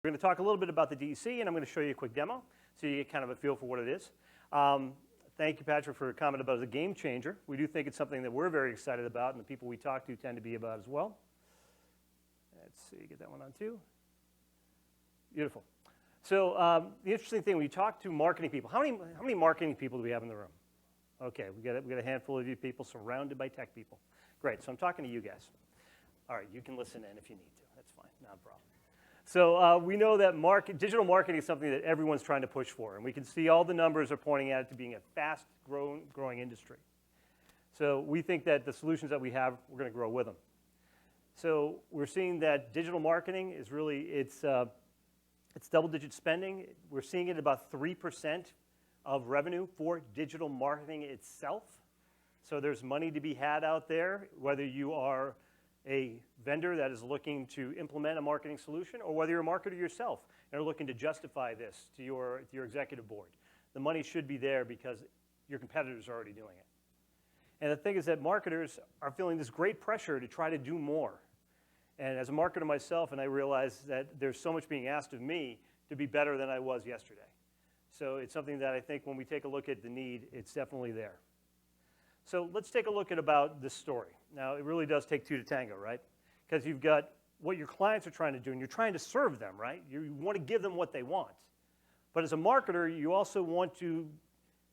We're going to talk a little bit about the DEC, and I'm going to show you a quick demo so you get kind of a feel for what it is. Thank you, Patrick, for a comment about it as a game changer. We do think it's something that we're very excited about, and the people we talk to tend to be about as well. Let's see, get that one on too. Beautiful. So the interesting thing, when you talk to marketing people, how many marketing people do we have in the room? Okay, we got a handful of you people surrounded by tech people. Great, so I'm talking to you guys. All right, you can listen in if you need to. That's fine, not a problem. So we know that digital marketing is something that everyone's trying to push for, and we can see all the numbers are pointing at it to being a fast-growing industry. So we think that the solutions that we have, we're going to grow with them. So we're seeing that digital marketing is really, it's double-digit spending. We're seeing it about 3% of revenue for digital marketing itself. So there's money to be had out there, whether you are a vendor that is looking to implement a marketing solution, or whether you're a marketer yourself and are looking to justify this to your executive board. The money should be there because your competitors are already doing it. And the thing is that marketers are feeling this great pressure to try to do more. And as a marketer myself, and I realize that there's so much being asked of me to be better than I was yesterday. So it's something that I think when we take a look at the need, it's definitely there. So let's take a look at about this story. Now, it really does take two to tango, right? Because you've got what your clients are trying to do, and you're trying to serve them, right? You want to give them what they want. But as a marketer, you also want to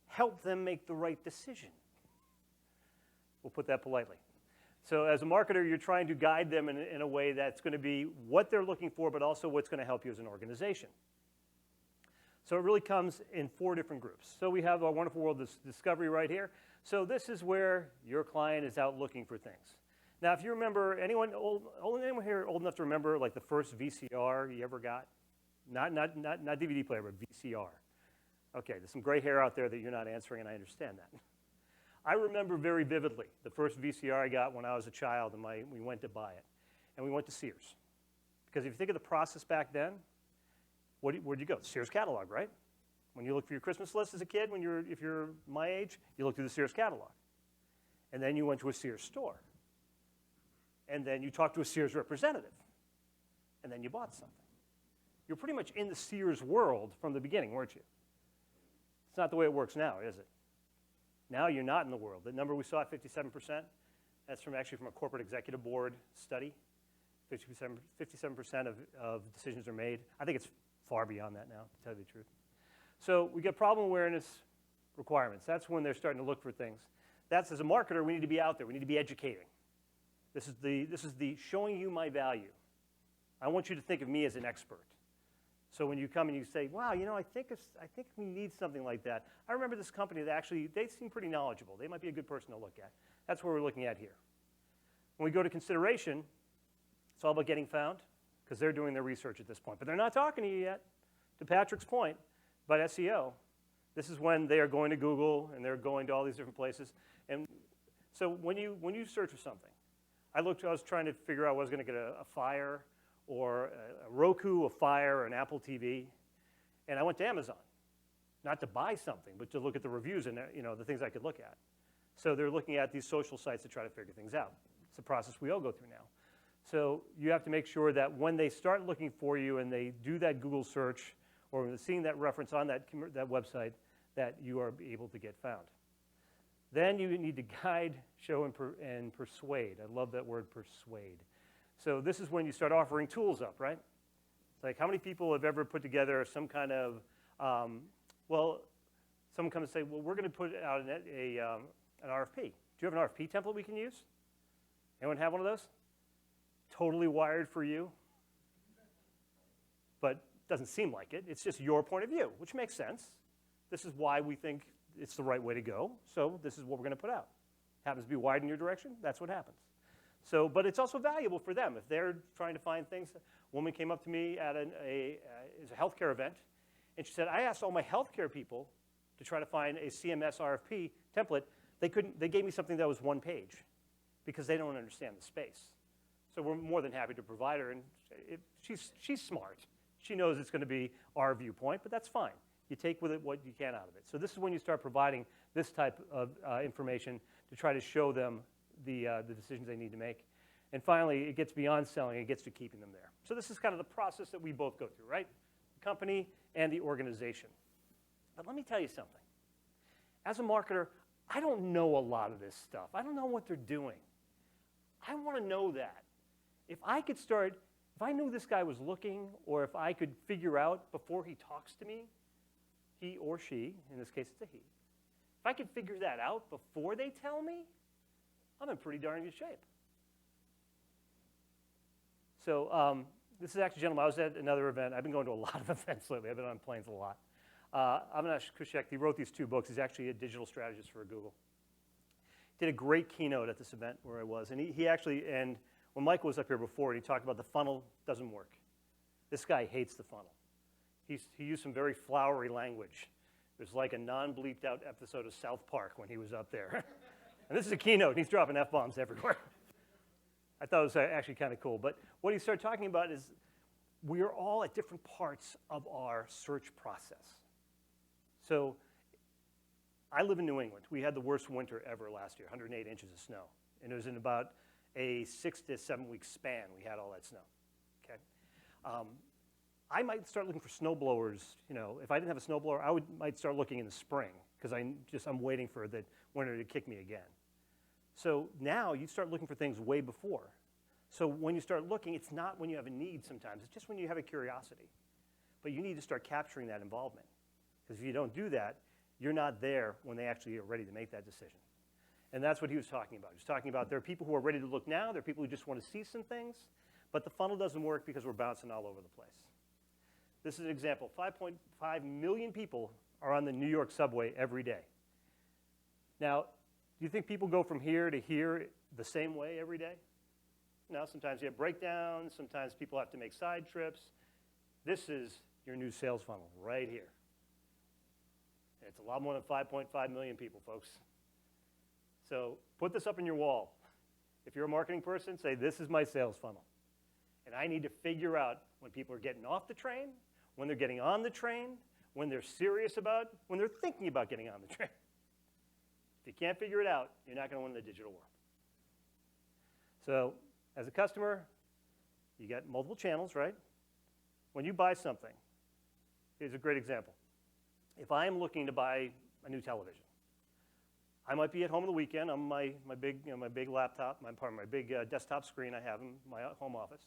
help them make the right decision. We'll put that politely. So as a marketer, you're trying to guide them in a way that's going to be what they're looking for, but also what's going to help you as an organization. So it really comes in 4 different groups. So we have our wonderful world of discovery right here. So this is where your client is out looking for things. Now, if you remember, anyone here old enough to remember like the first VCR you ever got? Not DVD player, but VCR. Okay, there's some gray hair out there that you're not answering, and I understand that. I remember very vividly the first VCR I got when I was a child, and we went to buy it. And we went to Sears. Because if you think of the process back then, where'd you go? The Sears catalog, right? When you look for your Christmas list as a kid, if you're my age, you look through the Sears catalog. And then you went to a Sears store. And then you talked to a Sears representative. And then you bought something. You're pretty much in the Sears world from the beginning, weren't you? It's not the way it works now, is it? Now you're not in the world. The number we saw, 57%, that's actually from a corporate executive board study. 57% of decisions are made. I think it's far beyond that now, to tell you the truth. So we get problem awareness requirements. That's when they're starting to look for things. That's, as a marketer, we need to be out there. We need to be educating. This is the showing you my value. I want you to think of me as an expert. So when you come and you say, wow, you know, I think we need something like that. I remember this company that actually, they seem pretty knowledgeable. They might be a good person to look at. That's what we're looking at here. When we go to consideration, it's all about getting found, because they're doing their research at this point. But they're not talking to you yet. To Patrick's point about SEO, this is when they are going to Google, and they're going to all these different places. And so when you search for something, I was trying to figure out I was going to get a Fire, or a Roku, a Fire, or an Apple TV. And I went to Amazon, not to buy something, but to look at the reviews and the things I could look at. So they're looking at these social sites to try to figure things out. It's a process we all go through now. So you have to make sure that when they start looking for you and they do that Google search, or seeing that reference on that website, that you are able to get found. Then you need to guide, show, and persuade. I love that word, persuade. So this is when you start offering tools up, right? It's like, how many people have ever put together some kind of, someone comes and say, well, we're going to put out an RFP. Do you have an RFP template we can use? Anyone have one of those? Totally wired for you, but doesn't seem like it. It's just your point of view, which makes sense. This is why we think it's the right way to go, so this is what we're going to put out. Happens to be wired in your direction, that's what happens. So, but it's also valuable for them. If they're trying to find things, a woman came up to me at a healthcare event, and she said, I asked all my healthcare people to try to find a CMS RFP template. They gave me something that was 1 page because they don't understand the space. So we're more than happy to provide her, and she's smart. She knows it's going to be our viewpoint, but that's fine. You take with it what you can out of it. So this is when you start providing this type of information to try to show them the decisions they need to make. And finally, it gets beyond selling, it gets to keeping them there. So this is kind of the process that we both go through, right? The company and the organization. But let me tell you something. As a marketer, I don't know a lot of this stuff. I don't know what they're doing. I want to know that. If I knew this guy was looking, or if I could figure out before he talks to me, he or she, in this case it's a he, if I could figure that out before they tell me, I'm in pretty darn good shape. So this is actually, gentlemen, I was at another event. I've been going to a lot of events lately. I've been on planes a lot. Avinash Kushek, he wrote these 2 books. He's actually a digital strategist for Google. Did a great keynote at this event where I was. And he actually, and when Michael was up here before, he talked about the funnel doesn't work. This guy hates the funnel. He used some very flowery language. It was like a non-bleeped out episode of South Park when he was up there. And this is a keynote, and he's dropping F-bombs everywhere. I thought it was actually kind of cool. But what he started talking about is we are all at different parts of our search process. So I live in New England. We had the worst winter ever last year, 108 inches of snow. And it was in about a 6 to 7 week span we had all that snow. Okay? I might start looking for snow blowers. You know, if I didn't have a snow blower, might start looking in the spring because I'm waiting for the winter to kick me again. So now you start looking for things way before. So when you start looking, it's not when you have a need sometimes. It's just when you have a curiosity. But you need to start capturing that involvement. Because if you don't do that, you're not there when they actually are ready to make that decision. And that's what he was talking about. He was talking about there are people who are ready to look now. There are people who just want to see some things. But the funnel doesn't work because we're bouncing all over the place. This is an example. 5.5 million people are on the New York subway every day. Now, do you think people go from here to here the same way every day? No, sometimes you have breakdowns. Sometimes people have to make side trips. This is your new sales funnel right here. It's a lot more than 5.5 million people, folks. So put this up in your wall. If you're a marketing person, say, this is my sales funnel. And I need to figure out when people are getting off the train, when they're getting on the train, when they're serious about, when they're thinking about getting on the train. If you can't figure it out, you're not going to win in the digital world. So as a customer, you got multiple channels, right? When you buy something, here's a great example. If I am looking to buy a new television, I might be at home on the weekend on my big laptop, my big desktop screen I have in my home office,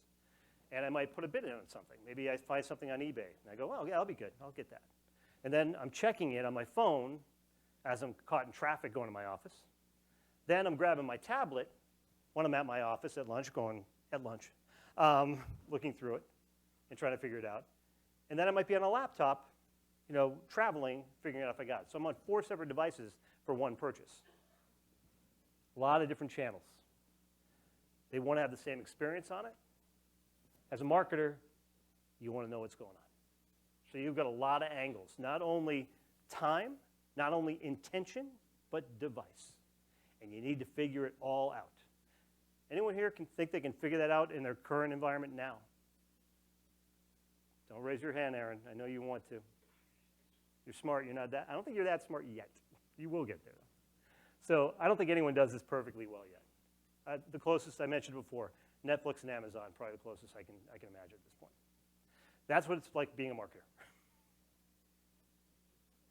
and I might put a bid in on something. Maybe I find something on eBay, and I go, oh, yeah, that'll be good. I'll get that. And then I'm checking it on my phone as I'm caught in traffic going to my office. Then I'm grabbing my tablet when I'm at my office at lunch, looking through it and trying to figure it out. And then I might be on a laptop, traveling, figuring out if I got it. So I'm on 4 separate devices for one purchase. A lot of different channels. They want to have the same experience on it. As a marketer, you want to know what's going on. So you've got a lot of angles, not only time, not only intention, but device. And you need to figure it all out. Anyone here can think they can figure that out in their current environment now? Don't raise your hand, Aaron. I know you want to. You're smart. You're not that. I don't think you're that smart yet. You will get there, though. So I don't think anyone does this perfectly well yet. The closest I mentioned before, Netflix and Amazon, probably the closest I can imagine at this point. That's what it's like being a marketer.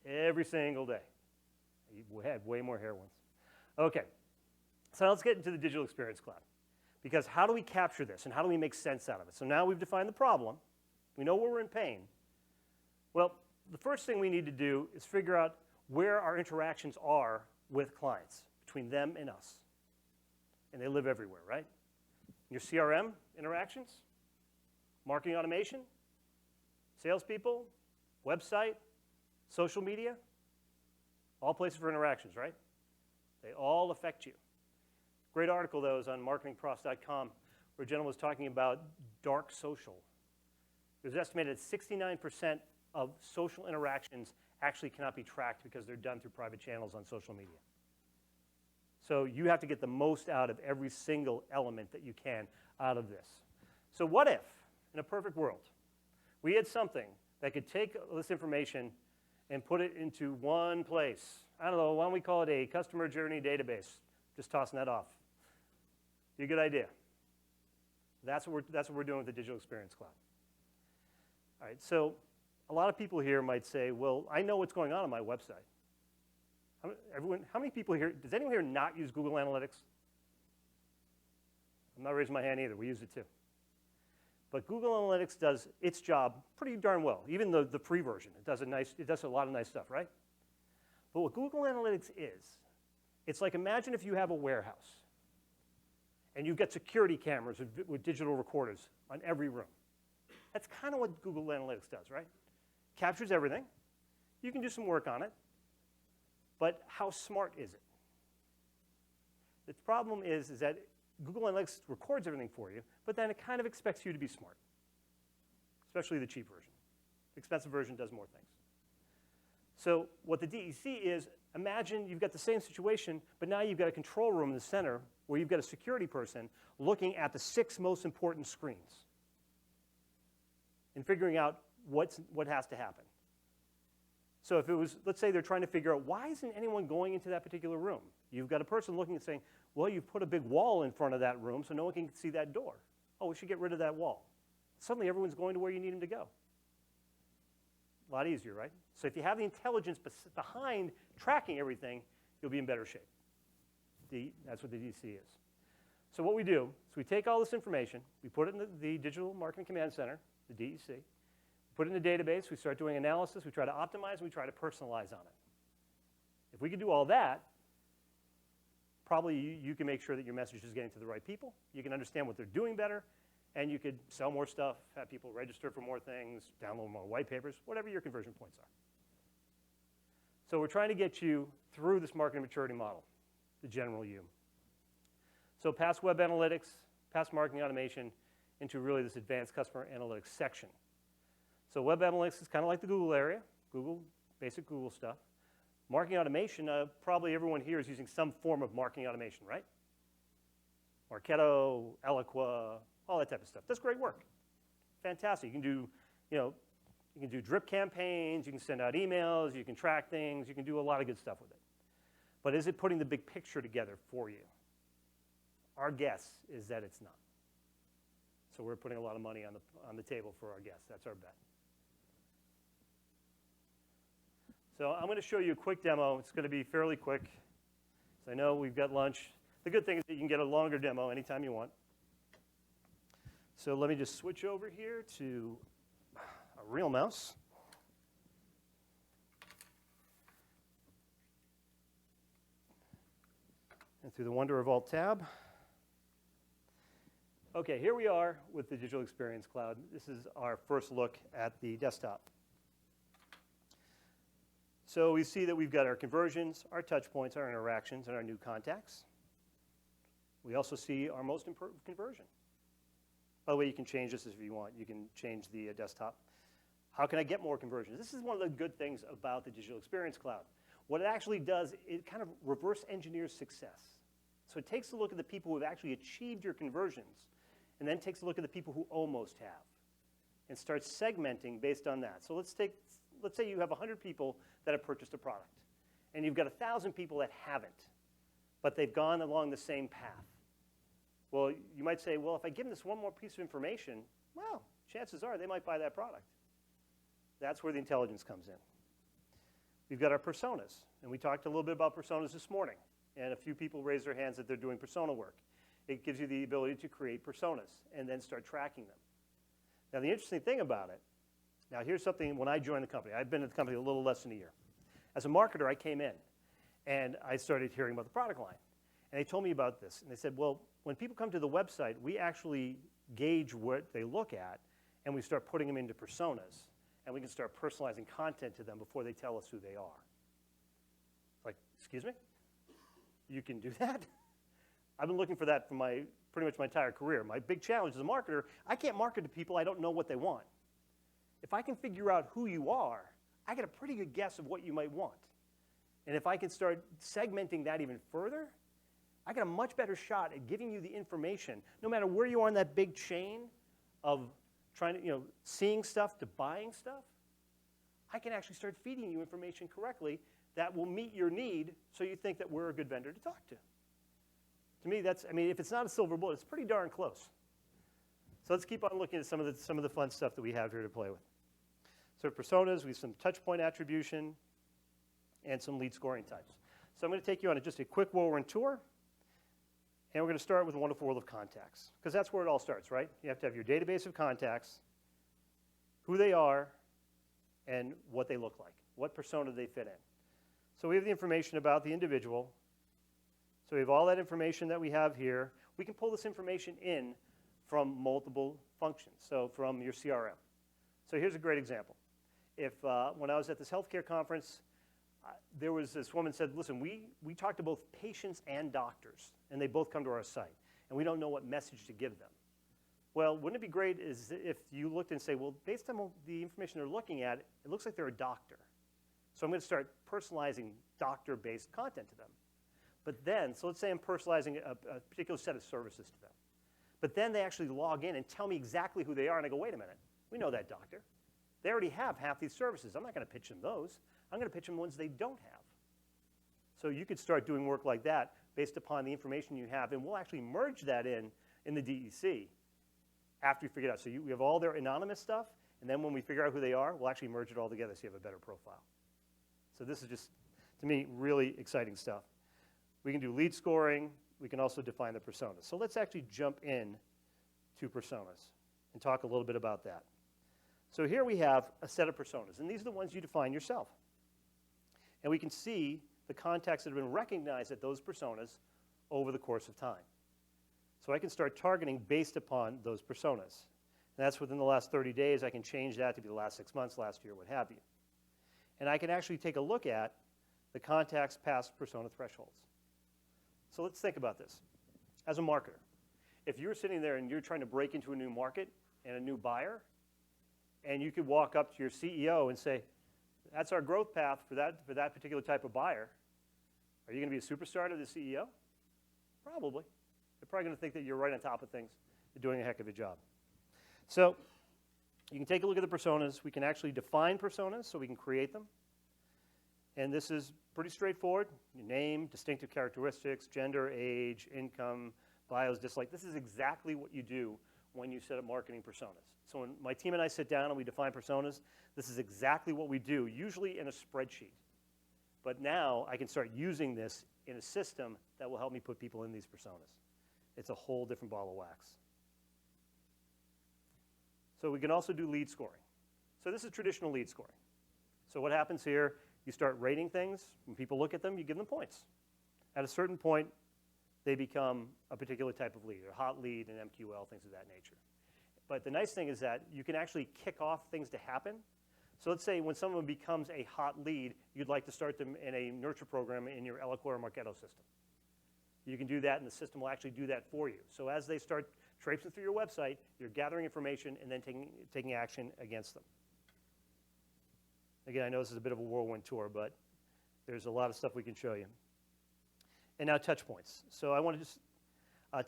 Every single day. You had way more hair once. Okay, so let's get into the Digital Experience Cloud. Because how do we capture this, and how do we make sense out of it? So now we've defined the problem. We know where we're in pain. Well, the first thing we need to do is figure out where our interactions are with clients, between them and us. And they live everywhere, right? Your CRM interactions, marketing automation, salespeople, website, social media, all places for interactions, right? They all affect you. Great article, though, is on marketingpros.com, where a gentleman was talking about dark social. It was estimated that 69% of social interactions actually cannot be tracked because they're done through private channels on social media. So you have to get the most out of every single element that you can out of this. So what if, in a perfect world, we had something that could take this information and put it into one place? I don't know, why don't we call it a customer journey database? Just tossing that off. Be a good idea. That's what we're doing with the Digital Experience Cloud. All right, so a lot of people here might say, well, I know what's going on my website. How many people here, does anyone here not use Google Analytics? I'm not raising my hand either, we use it too. But Google Analytics does its job pretty darn well, even the free version. It does a lot of nice stuff, right? But what Google Analytics is, it's like imagine if you have a warehouse and you've got security cameras with digital recorders on every room. That's kind of what Google Analytics does, right? Captures everything. You can do some work on it. But how smart is it? The problem is that Google Analytics records everything for you, but then it kind of expects you to be smart, especially the cheap version. The expensive version does more things. So what the DEC is, imagine you've got the same situation, but now you've got a control room in the center where you've got a security person looking at the 6 most important screens and figuring out what has to happen. So if it was, let's say they're trying to figure out why isn't anyone going into that particular room? You've got a person looking and saying, well, you've put a big wall in front of that room so no one can see that door. Oh, we should get rid of that wall. Suddenly everyone's going to where you need them to go. A lot easier, right? So if you have the intelligence behind tracking everything, you'll be in better shape. That's what the DEC is. So what we do is we take all this information, we put it in the Digital Marketing Command Center, the DEC, put it in a database, we start doing analysis, we try to optimize, and we try to personalize on it. If we can do all that, probably you can make sure that your message is getting to the right people, you can understand what they're doing better, and you could sell more stuff, have people register for more things, download more white papers, whatever your conversion points are. So we're trying to get you through this marketing maturity model, the general you. So past web analytics, past marketing automation, into really this advanced customer analytics section. So web analytics is kind of like the Google area, basic Google stuff. Marketing automation, probably everyone here is using some form of marketing automation, right? Marketo, Eloqua, all that type of stuff. That's great work. Fantastic. You can do, you can do drip campaigns, you can send out emails, you can track things, you can do a lot of good stuff with it. But is it putting the big picture together for you? Our guess is that it's not. So we're putting a lot of money on the table for our guess. That's our bet. So I'm going to show you a quick demo. It's going to be fairly quick. So I know we've got lunch. The good thing is that you can get a longer demo anytime you want. So let me just switch over here to a real mouse. And through the wonder of Alt-Tab. Okay, here we are with the Digital Experience Cloud. This is our first look at the desktop. So we see that we've got our conversions, our touch points, our interactions, and our new contacts. We also see our most improved conversion. By the way, you can change this if you want. You can change the desktop. How can I get more conversions? This is one of the good things about the Digital Experience Cloud. What it actually does, it kind of reverse engineers success. So it takes a look at the people who have actually achieved your conversions and then takes a look at the people who almost have and starts segmenting based on that. So let's say you have 100 people that have purchased a product and you've got 1,000 people that haven't, but they've gone along the same path. Well, you might say, well, if I give them this one more piece of information, well, chances are they might buy that product. That's where the intelligence comes in. We've got our personas, and we talked a little bit about personas this morning, and a few people raised their hands that they're doing persona work. It gives you the ability to create personas and then start tracking them. Now, the interesting thing about it, now here's something when I joined the company. I've been at the company a little less than a year. As a marketer, I came in, and I started hearing about the product line. And they told me about this, and they said, well, when people come to the website, we actually gauge what they look at, and we start putting them into personas, and we can start personalizing content to them before they tell us who they are. Like, excuse me? You can do that? I've been looking for that for pretty much my entire career. My big challenge as a marketer, I can't market to people I don't know what they want. If I can figure out who you are, I get a pretty good guess of what you might want. And if I can start segmenting that even further, I get a much better shot at giving you the information, no matter where you are in that big chain of trying to, seeing stuff to buying stuff. I can actually start feeding you information correctly that will meet your need so you think that we're a good vendor to talk to. To me, if it's not a silver bullet, it's pretty darn close. So let's keep on looking at some of the fun stuff that we have here to play with. So personas, we have some touch point attribution, and some lead scoring types. So I'm going to take you on just a quick whirlwind tour, and we're going to start with a wonderful world of contacts, because that's where it all starts, right? You have to have your database of contacts, who they are, and what they look like, what persona they fit in. So we have the information about the individual. So we have all that information that we have here. We can pull this information in from multiple functions, so from your CRM. So here's a great example. If when I was at this healthcare conference, there was this woman said, listen, we talk to both patients and doctors, and they both come to our site, and we don't know what message to give them. Well, wouldn't it be great if you looked and say, well, based on the information they're looking at, it looks like they're a doctor. So I'm going to start personalizing doctor-based content to them. But then, so let's say I'm personalizing a particular set of services to them. But then they actually log in and tell me exactly who they are, and I go, wait a minute, we know that doctor. They already have half these services. I'm not going to pitch them those. I'm going to pitch them the ones they don't have. So you could start doing work like that based upon the information you have, and we'll actually merge that in the DEC after you figure it out. So we have all their anonymous stuff, and then when we figure out who they are, we'll actually merge it all together so you have a better profile. So this is just, to me, really exciting stuff. We can do lead scoring. We can also define the personas. So let's actually jump in to personas and talk a little bit about that. So here we have a set of personas, and these are the ones you define yourself. And we can see the contacts that have been recognized at those personas over the course of time. So I can start targeting based upon those personas. And that's within the last 30 days. I can change that to be the last 6 months, last year, what have you. And I can actually take a look at the contacts past persona thresholds. So let's think about this. As a marketer, if you're sitting there and you're trying to break into a new market and a new buyer, and you could walk up to your CEO and say, that's our growth path for that particular type of buyer. Are you going to be a superstar to the CEO? Probably. They're probably going to think that you're right on top of things. You're doing a heck of a job. So you can take a look at the personas. We can actually define personas, so we can create them. And this is pretty straightforward. Your name, distinctive characteristics, gender, age, income, bios, dislike. This is exactly what you do when you set up marketing personas. So when my team and I sit down and we define personas, this is exactly what we do, usually in a spreadsheet. But now I can start using this in a system that will help me put people in these personas. It's a whole different ball of wax. So we can also do lead scoring. So this is traditional lead scoring. So what happens here, you start rating things. When people look at them, you give them points. At a certain point, they become a particular type of lead, a hot lead, an MQL, things of that nature. But the nice thing is that you can actually kick off things to happen. So let's say when someone becomes a hot lead, you'd like to start them in a nurture program in your Eloqua or Marketo system. You can do that, and the system will actually do that for you. So as they start traipsing through your website, you're gathering information and then taking action against them. Again, I know this is a bit of a whirlwind tour, but there's a lot of stuff we can show you. And now touch points. So I want to just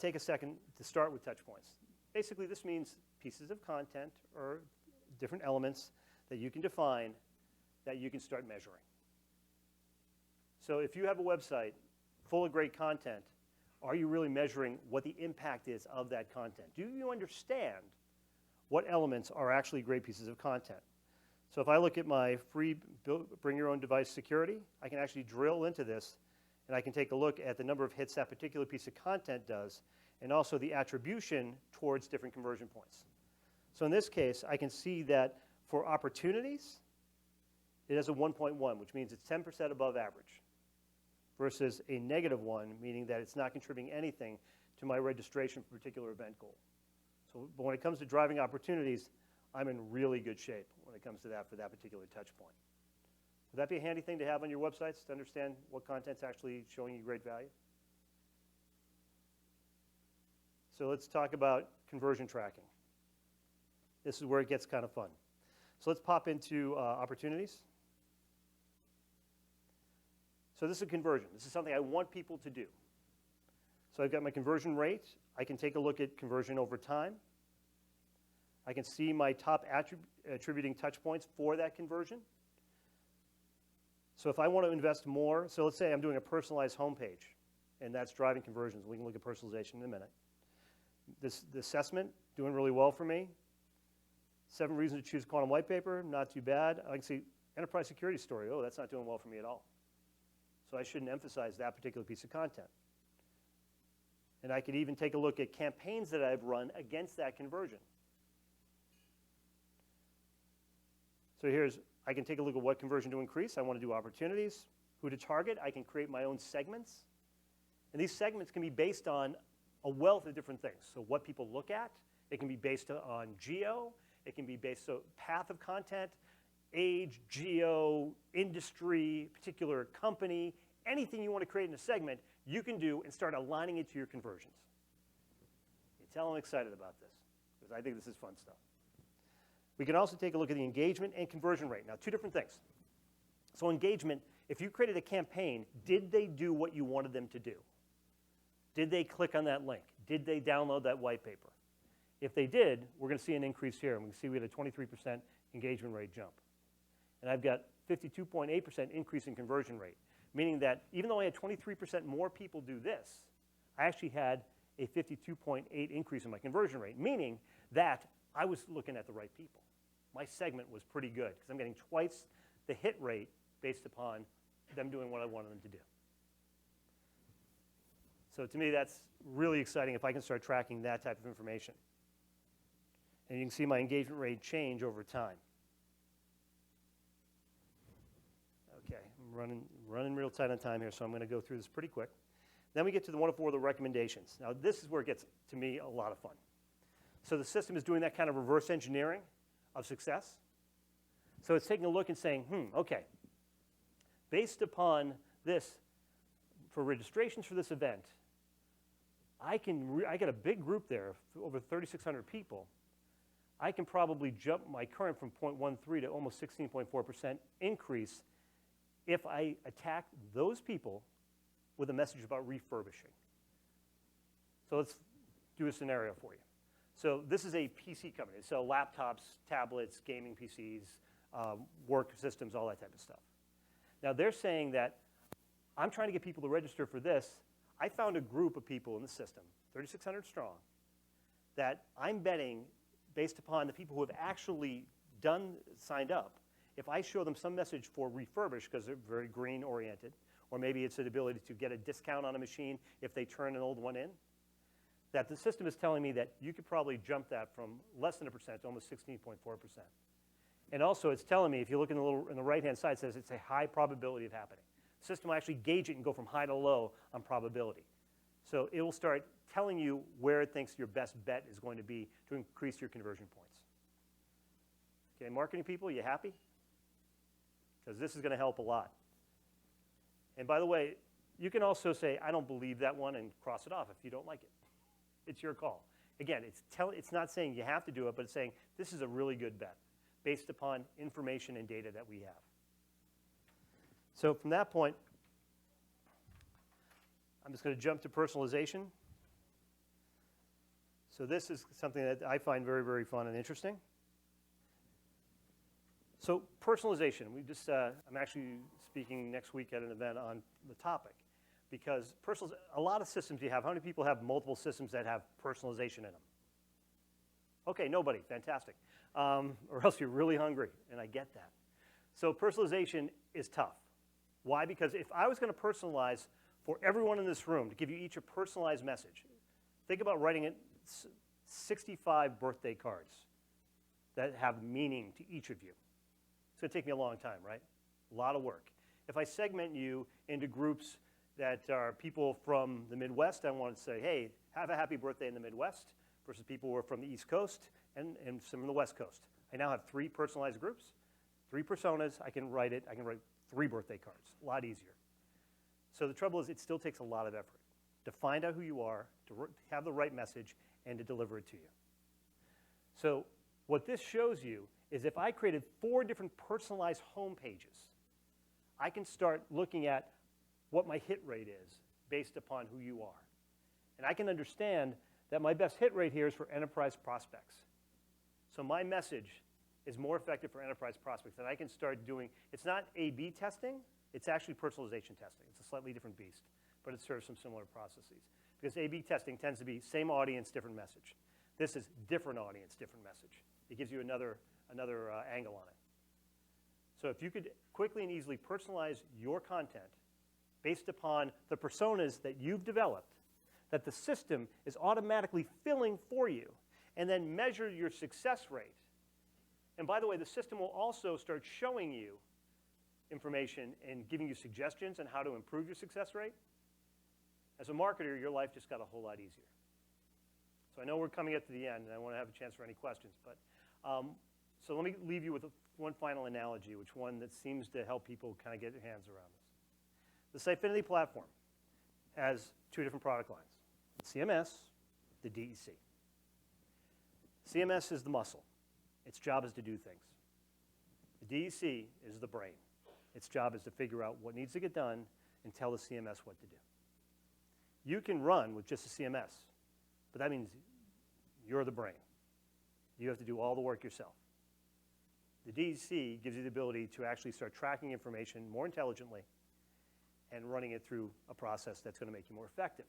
take a second to start with touch points. Basically, this means pieces of content or different elements that you can define that you can start measuring. So if you have a website full of great content, are you really measuring what the impact is of that content? Do you understand what elements are actually great pieces of content? So if I look at my free bring your own device security, I can actually drill into this, and I can take a look at the number of hits that particular piece of content does, and also the attribution towards different conversion points. So in this case, I can see that for opportunities, it has a 1.1, which means it's 10% above average, versus a -1, meaning that it's not contributing anything to my registration for a particular event goal. So but when it comes to driving opportunities, I'm in really good shape when it comes to that for that particular touch point. Would that be a handy thing to have on your websites to understand what content's actually showing you great value? So let's talk about conversion tracking. This is where it gets kind of fun. So let's pop into opportunities. So this is a conversion. This is something I want people to do. So I've got my conversion rate. I can take a look at conversion over time. I can see my top attributing touch points for that conversion. So if I want to invest more, so let's say I'm doing a personalized homepage, and that's driving conversions. We can look at personalization in a minute. The assessment doing really well for me. 7 reasons to choose quantum white paper, not too bad. I can see enterprise security story. Oh, that's not doing well for me at all. So I shouldn't emphasize that particular piece of content. And I could even take a look at campaigns that I've run against that conversion. So I can take a look at what conversion to increase. I want to do opportunities, who to target. I can create my own segments. And these segments can be based on a wealth of different things. So what people look at, it can be based on geo, it can be based on path of content, age, geo, industry, particular company, anything you want to create in a segment, you can do and start aligning it to your conversions. You tell I'm excited about this, because I think this is fun stuff. We can also take a look at the engagement and conversion rate. Now, 2 different things. So engagement, if you created a campaign, did they do what you wanted them to do? Did they click on that link? Did they download that white paper? If they did, we're going to see an increase here. And we can see we had a 23% engagement rate jump. And I've got 52.8% increase in conversion rate, meaning that even though I had 23% more people do this, I actually had a 52.8 increase in my conversion rate, meaning that I was looking at the right people. My segment was pretty good because I'm getting twice the hit rate based upon them doing what I wanted them to do. So to me, that's really exciting if I can start tracking that type of information. And you can see my engagement rate change over time. Okay, I'm running real tight on time here, so I'm going to go through this pretty quick. Then we get to the wonderful world of recommendations. Now, this is where it gets, to me, a lot of fun. So the system is doing that kind of reverse engineering of success. So it's taking a look and saying, okay, based upon this, for registrations for this event, I get a big group there, over 3,600 people. I can probably jump my current from 0.13 to almost 16.4% increase if I attack those people with a message about refurbishing. So let's do a scenario for you. So this is a PC company. They sell laptops, tablets, gaming PCs, work systems, all that type of stuff. Now they're saying that I'm trying to get people to register for this. I found a group of people in the system, 3,600 strong, that I'm betting based upon the people who have actually signed up, if I show them some message for refurbish because they're very green oriented, or maybe it's an ability to get a discount on a machine if they turn an old one in, that the system is telling me that you could probably jump that from less than 1% to almost 16.4%. And also it's telling me, if you look in the right-hand side, it says it's a high probability of happening. The system will actually gauge it and go from high to low on probability. So it will start telling you where it thinks your best bet is going to be to increase your conversion points. Okay, marketing people, are you happy? Because this is going to help a lot. And by the way, you can also say, I don't believe that one, and cross it off if you don't like it. It's your call. Again, it's not saying you have to do it, but it's saying this is a really good bet based upon information and data that we have. So from that point, I'm just going to jump to personalization. So this is something that I find very, very fun and interesting. So personalization, I'm actually speaking next week at an event on the topic, because a lot of systems you have, how many people have multiple systems that have personalization in them? Okay, nobody, fantastic. Or else you're really hungry, and I get that. So personalization is tough. Why? Because if I was going to personalize for everyone in this room, to give you each a personalized message, think about writing 65 birthday cards that have meaning to each of you. It's going to take me a long time, right? A lot of work. If I segment you into groups that are people from the Midwest, I want to say, hey, have a happy birthday in the Midwest, versus people who are from the East Coast and some from the West Coast. I now have 3 personalized groups, 3 personas. I can write 3 birthday cards, a lot easier. So the trouble is it still takes a lot of effort to find out who you are, to have the right message, and to deliver it to you. So what this shows you is if I created 4 different personalized home pages, I can start looking at what my hit rate is based upon who you are. And I can understand that my best hit rate here is for enterprise prospects. So my message is more effective for enterprise prospects. And I can start doing, it's not A/B testing, it's actually personalization testing. It's a slightly different beast, but it serves some similar processes. Because A/B testing tends to be same audience, different message. This is different audience, different message. It gives you another angle on it. So if you could quickly and easily personalize your content based upon the personas that you've developed, that the system is automatically filling for you, and then measure your success rate. And by the way, the system will also start showing you information and giving you suggestions on how to improve your success rate. As a marketer, your life just got a whole lot easier. So I know we're coming up to the end, and I want to have a chance for any questions. But so let me leave you with one final analogy, one that seems to help people kind of get their hands around this. The Sitefinity platform has two different product lines, the CMS, the DEC. CMS is the muscle. Its job is to do things. The DEC is the brain. Its job is to figure out what needs to get done and tell the CMS what to do. You can run with just a CMS, but that means you're the brain. You have to do all the work yourself. The DEC gives you the ability to actually start tracking information more intelligently and running it through a process that's going to make you more effective.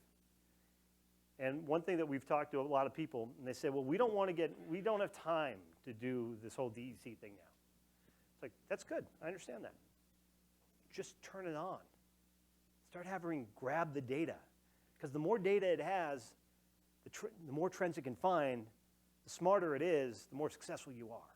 And one thing that we've talked to a lot of people, and they say, well, we don't have time to do this whole DEC thing now. It's like, that's good, I understand that. Just turn it on. Start having grab the data. Because the more data it has, the more trends it can find, the smarter it is, the more successful you are.